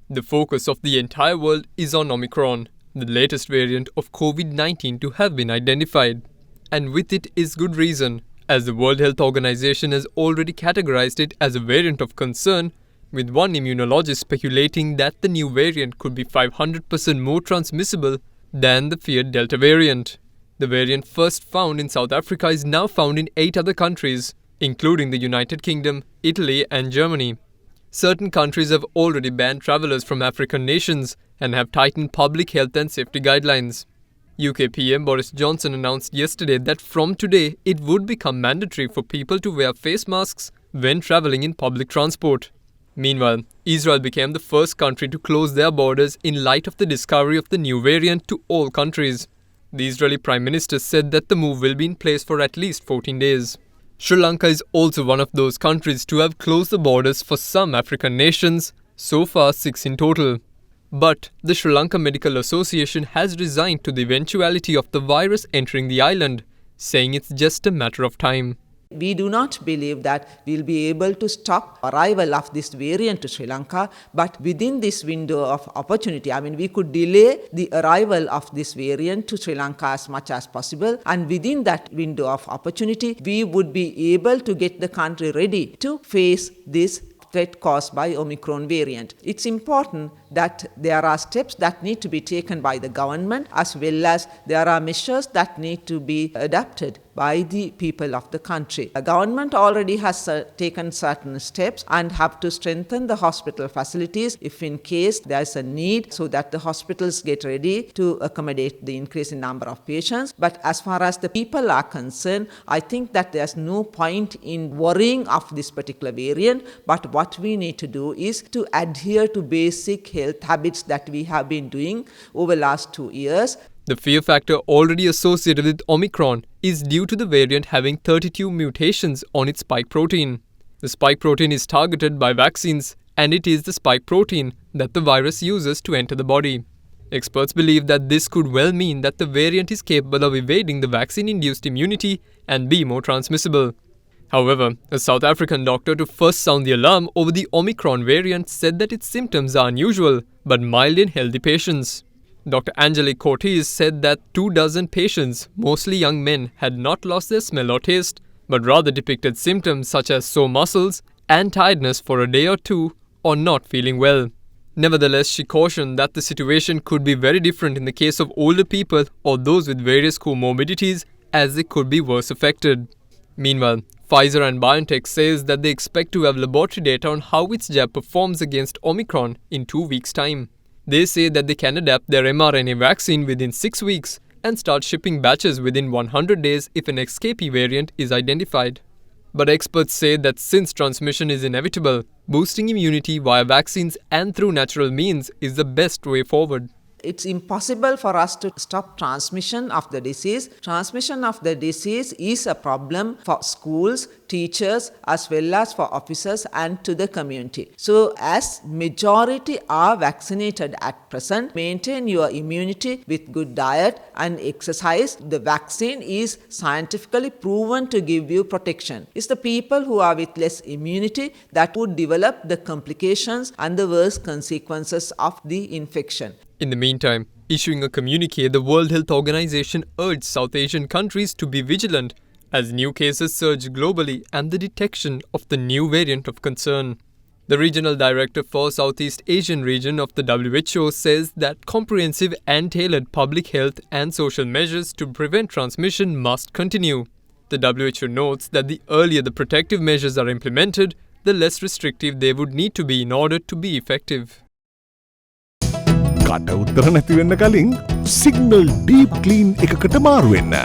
The focus of the entire world is on Omicron, the latest variant of COVID-19 to have been identified. And with it is good reason, as the World Health Organization has already categorized it as a variant of concern, with one immunologist speculating that the new variant could be 500% more transmissible than the feared Delta variant. The variant first found in South Africa is now found in 8 other countries, including the United Kingdom, Italy and Germany. Certain countries have already banned travelers from African nations and have tightened public health and safety guidelines. UK PM Boris Johnson announced yesterday that from today it would become mandatory for people to wear face masks when travelling in public transport. Meanwhile, Israel became the first country to close their borders in light of the discovery of the new variant to all countries. The Israeli Prime Minister said that the move will be in place for at least 14 days. Sri Lanka is also one of those countries to have closed the borders for some African nations, so far 6 in total. But the Sri Lanka Medical Association has resigned to the eventuality of the virus entering the island, saying it's just a matter of time. We do not believe that we'll be able to stop arrival of this variant to Sri Lanka, but within this window of opportunity, we could delay the arrival of this variant to Sri Lanka as much as possible, and within that window of opportunity, we would be able to get the country ready to face this threat caused by Omicron variant. It's important that there are steps that need to be taken by the government, as well as there are measures that need to be adopted by the people of the country. The government already has taken certain steps and have to strengthen the hospital facilities if in case there's a need, so that the hospitals get ready to accommodate the increase in number of patients. But as far as the people are concerned, I think that there's no point in worrying of this particular variant, but what we need to do is to adhere to basic health habits that we have been doing over the last 2 years. The fear factor already associated with Omicron is due to the variant having 32 mutations on its spike protein. The spike protein is targeted by vaccines, and it is the spike protein that the virus uses to enter the body. Experts believe that this could well mean that the variant is capable of evading the vaccine-induced immunity and be more transmissible. However, a South African doctor to first sound the alarm over the Omicron variant said that its symptoms are unusual but mild in healthy patients. Dr. Angelique Cortez said that 24 patients, mostly young men, had not lost their smell or taste, but rather depicted symptoms such as sore muscles and tiredness for a day or two, or not feeling well. Nevertheless, she cautioned that the situation could be very different in the case of older people or those with various comorbidities, as they could be worse affected. Meanwhile, Pfizer and BioNTech says that they expect to have laboratory data on how its jab performs against Omicron in 2 weeks' time. They say that they can adapt their mRNA vaccine within 6 weeks and start shipping batches within 100 days if an XKP variant is identified. But experts say that since transmission is inevitable, boosting immunity via vaccines and through natural means is the best way forward. It's impossible for us to stop transmission of the disease. Transmission of the disease is a problem for schools, teachers, as well as for officers and to the community. So as majority are vaccinated at present, maintain your immunity with good diet and exercise. The vaccine is scientifically proven to give you protection. It's the people who are with less immunity that would develop the complications and the worst consequences of the infection. In the meantime, issuing a communique, the World Health Organization urged South Asian countries to be vigilant as new cases surge globally and the detection of the new variant of concern. The regional director for Southeast Asian region of the WHO says that comprehensive and tailored public health and social measures to prevent transmission must continue. The WHO notes that the earlier the protective measures are implemented, the less restrictive they would need to be in order to be effective. කට උත්තර නැති වෙන්න කලින් signal deep clean එකකට මාරු වෙන්න.